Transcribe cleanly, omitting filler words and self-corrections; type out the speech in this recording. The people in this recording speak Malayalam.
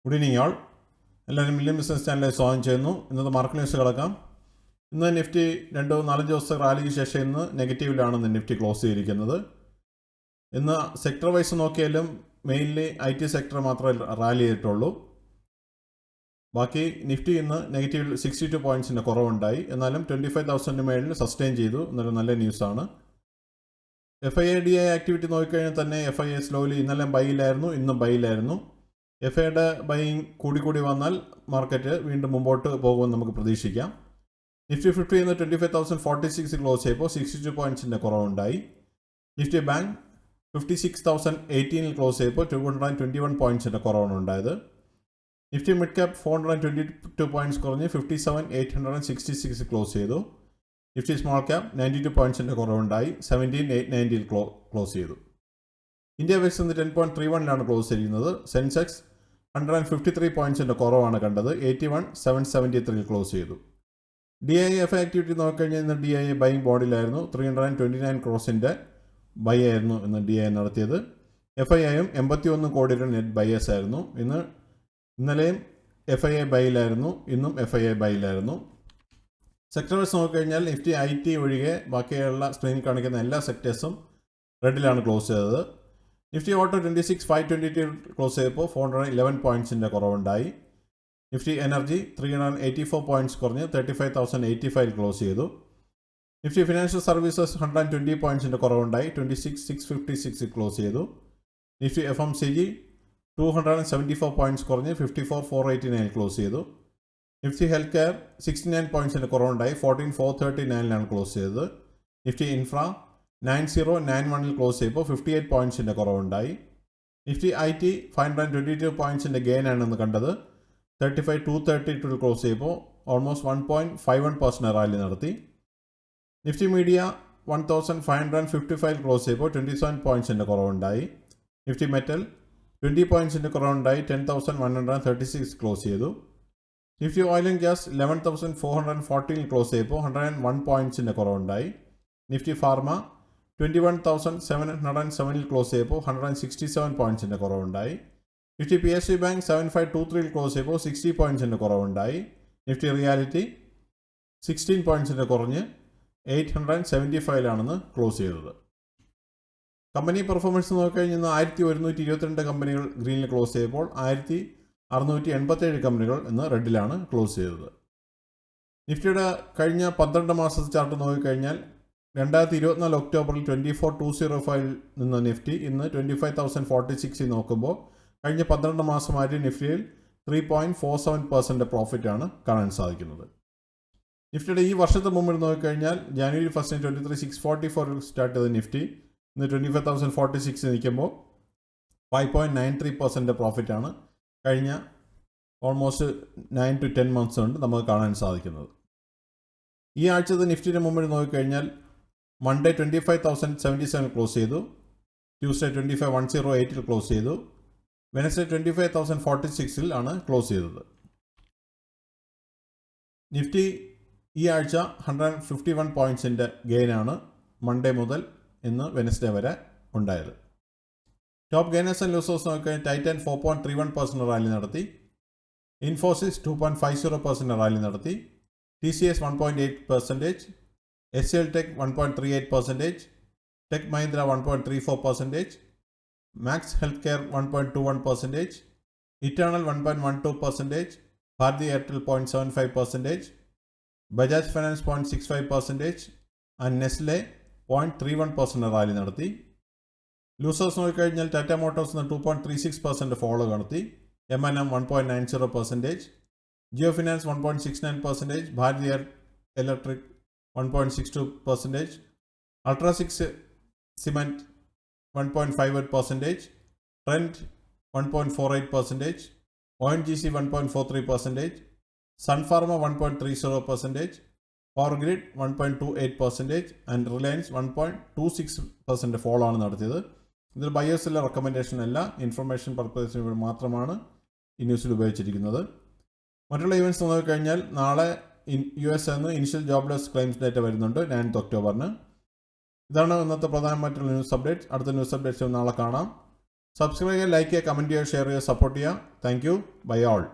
ഗുഡ് ഈവനിങ് ആൾ. എല്ലാവരും മില്യൺ ബിസിനസ് ചാനലിൽ സ്വാഗതം ചെയ്യുന്നു. ഇന്നത്തെ മാർക്കറ്റ് ന്യൂസ് കിടക്കാം. ഇന്ന് നിഫ്റ്റി 2-4 ദിവസത്തെ റാലിക്ക് ശേഷം ഇന്ന് നെഗറ്റീവിലാണ് നിഫ്റ്റി ക്ലോസ് ചെയ്തിരിക്കുന്നത്. ഇന്ന് സെക്ടർ വൈസ് നോക്കിയാലും മെയിൻലി IT സെക്ടർ മാത്രമേ റാലി ചെയ്തിട്ടുള്ളൂ. ബാക്കി നിഫ്റ്റി ഇന്ന് നെഗറ്റീവിൽ 62 പോയിൻറ്റ്സിൻ്റെ കുറവുണ്ടായി. എന്നാലും 25,000 മേളിൽ സസ്റ്റെയിൻ ചെയ്തു എന്നൊരു നല്ല ന്യൂസാണ്. FII ആക്ടിവിറ്റി നോക്കിക്കഴിഞ്ഞാൽ തന്നെ FII സ്ലോലി ഇന്നലെ ബൈയിലായിരുന്നു, ഇന്നും ബൈയിലായിരുന്നു. FIയുടെ ബൈയിങ് കൂടി വന്നാൽ മാർക്കറ്റ് വീണ്ടും മുമ്പോട്ട് പോകുമെന്ന് നമുക്ക് പ്രതീക്ഷിക്കാം. നിഫ്റ്റി 50 ഇന്ന് 25,046 ക്ലോസ് ചെയ്തപ്പോൾ 62 പോയിൻറ്റ്സിൻ്റെ കുറവുണ്ടായി. നിഫ്റ്റി ബാങ്ക് 56,018 ക്ലോസ് ചെയ്തപ്പോൾ 221 പോയിൻറ്റ്സിൻ്റെ കുറവാണ് ഉണ്ടായത്. നിഫ്റ്റി മിഡ് ക്യാപ് 422 പോയിൻറ്റ്സ് കുറഞ്ഞ് 57,866 ക്ലോസ് ചെയ്തു. നിഫ്റ്റി സ്മോൾ ക്യാപ് 92 പോയിൻറ്റ്സിൻ്റെ കുറവുണ്ടായി 17,890 ക്ലോസ് ചെയ്തു. ഇന്ത്യ വെക്സ് ഇന്ന് 10.31 ക്ലോസ് ചെയ്യുന്നത്. സെൻസെക്സ് 153 പോയിൻറ്റ്സിൻ്റെ കുറവാണ് കണ്ടത്. 81,773 ക്ലോസ് ചെയ്തു. DIA ആക്ടിവിറ്റി നോക്കിക്കഴിഞ്ഞാൽ ഇന്ന് DIA ബൈയിങ് ബോർഡിലായിരുന്നു. 329 ക്രോസിൻ്റെ ബൈ ആയിരുന്നു ഇന്ന് DIA നടത്തിയത്. FIIയും 81 കോടിയുടെ നെറ്റ് ബൈയേഴ്സ് ആയിരുന്നു. ഇന്നലെയും FII ബൈയിലായിരുന്നു, ഇന്നും FII ബൈയിലായിരുന്നു. സെക്ടർ വൈസ് നോക്കിക്കഴിഞ്ഞാൽ നിഫ്റ്റി IT ഒഴികെ ബാക്കിയുള്ള സ്ക്രീനിൽ കാണിക്കുന്ന എല്ലാ സെക്ടേഴ്സും റെഡിലാണ് ക്ലോസ് ചെയ്തത്. നിഫ്റ്റി ഓട്ടോ 26,522 ക്ലോസ് ചെയ്തപ്പോൾ 411 പോയിൻറ്റ്സിൻ്റെ കുറവുണ്ടായി. നിഫ്റ്റി എനർജി 384 പോയിൻറ്റ്സ് കുറഞ്ഞ് 35,085 ക്ലോസ് ചെയ്തു. നിഫ്റ്റി ഫിനാൻഷ്യൽ സർവീസസ് 120 പോയിൻറ്റ്സിൻ്റെ കുറവുണ്ടായി 26,656 ക്ലോസ് ചെയ്തു. നിഫ്റ്റി FMCG 274 പോയിൻറ്റ്സ് കുറഞ്ഞ് 54,489 ക്ലോസ് ചെയ്തു. നിഫ്റ്റി ഹെൽത്ത് കെയർ 69 പോയിൻറ്റ്സിൻ്റെ കുറവുണ്ടായി 14,439 ക്ലോസ് ചെയ്തത്. നിഫ്റ്റി ഇൻഫ്ര 9091 ക്ലോസ് ചെയ്തപ്പോൾ 58 പോയിൻറ്റ്സിൻ്റെ കുറവുണ്ടായി. നിഫ്റ്റി IT 522 പോയിൻറ്റ്സിൻ്റെ ഗെയിൻ ആണെന്ന് കണ്ടത്. 35,232 ക്ലോസ് ചെയ്തപ്പോൾ ഓൾമോസ്റ്റ് 1.51% റാലി നടത്തി. നിഫ്റ്റി മീഡിയ 1,555 ക്ലോസ് ചെയ്തപ്പോൾ 27 പോയിൻറ്റ്സിൻ്റെ കുറവുണ്ടായി. നിഫ്റ്റി മെറ്റൽ 20 പോയിൻറ്റ്സിൻ്റെ കുറവുണ്ടായി 10,136 ക്ലോസ് ചെയ്തു. Nifty oil and gas 11,414 close ചെയ്തപ്പോൾ 101 പോയിൻറ്റ്സിൻ്റെ കുറവുണ്ടായി. നിഫ്റ്റി ഫാർമ 21,707 ക്ലോസ് ചെയ്തപ്പോൾ 167 പോയിൻറ്റ്സിൻ്റെ കുറവുണ്ടായി. നിഫ്റ്റി PSU ബാങ്ക് 7523 ക്ലോസ് ചെയ്തപ്പോൾ 60 പോയിൻറ്റ്സിൻ്റെ കുറവുണ്ടായി. നിഫ്റ്റി റിയാലിറ്റി 16 പോയിൻറ്റ്സിൻ്റെ കുറഞ്ഞ് 875 ക്ലോസ് ചെയ്തത്. കമ്പനി പെർഫോമൻസ് നോക്കിക്കഴിഞ്ഞാൽ 1122 കമ്പനികൾ ഗ്രീനിൽ ക്ലോസ് ചെയ്തപ്പോൾ 1687 കമ്പനികൾ ഇന്ന് റെഡിലാണ് ക്ലോസ് ചെയ്തത്. നിഫ്റ്റിയുടെ കഴിഞ്ഞ 12 മാസത്തെ ചാർട്ട് നോക്കിക്കഴിഞ്ഞാൽ 2024 ഒക്ടോബറിൽ 24,205 നിന്ന നിഫ്റ്റി ഇന്ന് 25,046 നോക്കുമ്പോൾ കഴിഞ്ഞ 12 മാസമായിട്ട് നിഫ്റ്റിയിൽ 3.47% പ്രോഫിറ്റാണ് കാണാൻ സാധിക്കുന്നത്. നിഫ്റ്റിയുടെ ഈ വർഷത്തെ മുമ്പിൽ നോക്കിക്കഴിഞ്ഞാൽ ജനുവരി 1 23,644 സ്റ്റാർട്ട് ചെയ്ത നിഫ്റ്റി ഇന്ന് 25,046 നിൽക്കുമ്പോൾ 5.93% പ്രോഫിറ്റാണ് കഴിഞ്ഞ ഓൾമോസ്റ്റ് 9 to 10 months കൊണ്ട് നമുക്ക് കാണാൻ സാധിക്കുന്നത്. ഈ ആഴ്ചത്തെ നിഫ്റ്റിയുടെ മുമ്പിൽ നോക്കിക്കഴിഞ്ഞാൽ മൺഡേ 25,077 ക്ലോസ് ചെയ്തു. ട്യൂസ്ഡേ 25,108 ക്ലോസ് ചെയ്തു. വെനസ്ഡേ 25,046 ആണ് ക്ലോസ് ചെയ്തത്. നിഫ്റ്റി ഈ ആഴ്ച 151 പോയിൻറ്റ്സിൻ്റെ ഗെയിനാണ് മൺഡേ മുതൽ ഇന്ന് വെനസ്ഡേ വരെ ഉണ്ടായത്. ടോപ്പ് ഗെയിനേഴ്സ് ആൻഡ് ലൂസേഴ്സ് നോക്കിയാൽ ടൈറ്റൻ 4.31% റാലി നടത്തി. ഇൻഫോസിസ് 2.50% റാലി നടത്തി. TCS 1.8%, SCL Tech 1.38%, Tech Mahindra 1.34%, Max Healthcare 1.21%, Eternal 1.12%, Bharti Airtel 0.75%, Bajaj Finance 0.65% and Nestle 0.31% rally നടത്തി. ലൂസേഴ്സ് നോക്കിക്കഴിഞ്ഞാൽ ടാറ്റ മോട്ടോഴ്സ് 2.36% ഫോളോ നടത്തി. M&M 1.90%, ജിയോ ഫിനാൻസ് 1.69%, ഭാരതി ഇലക്ട്രിക് 1.62%, UltraTech cement 1.58%, Trent 1.48%, ONGC 1.43%, Sun Pharma 1.30%, Power Grid 1.28% and Reliance 1.26% fall ആണ് നടത്തിയത്. ഇതിൽ ബയേഴ്സിലെ റെക്കമെൻഡേഷൻ അല്ല, ഇൻഫർമേഷൻ പർപ്പസിന് മാത്രമാണ് ഈ ന്യൂസിൽ ഉപയോഗിച്ചിരിക്കുന്നത്. മറ്റുള്ള ഇവൻറ്റ്സ് നോക്കിക്കഴിഞ്ഞാൽ നാളെ US initial jobless claims data വരുന്നുണ്ട് 9th ഒക്ടോബറിന്. ഇതാണ് ഇന്നത്തെ പ്രധാനമായിട്ടുള്ള ന്യൂസ് അപ്ഡേറ്റ്സ്. അടുത്ത ന്യൂസ് അപ്ഡേറ്റ്സ് നാളെ കാണാം. സബ്സ്ക്രൈബ് ചെയ്യുക, ലൈക്ക് ചെയ്യുക, കമൻറ്റ് ചെയ്യുക, ഷെയർ ചെയ്യുക, സപ്പോർട്ട് ചെയ്യുക. Thank you. Bye all.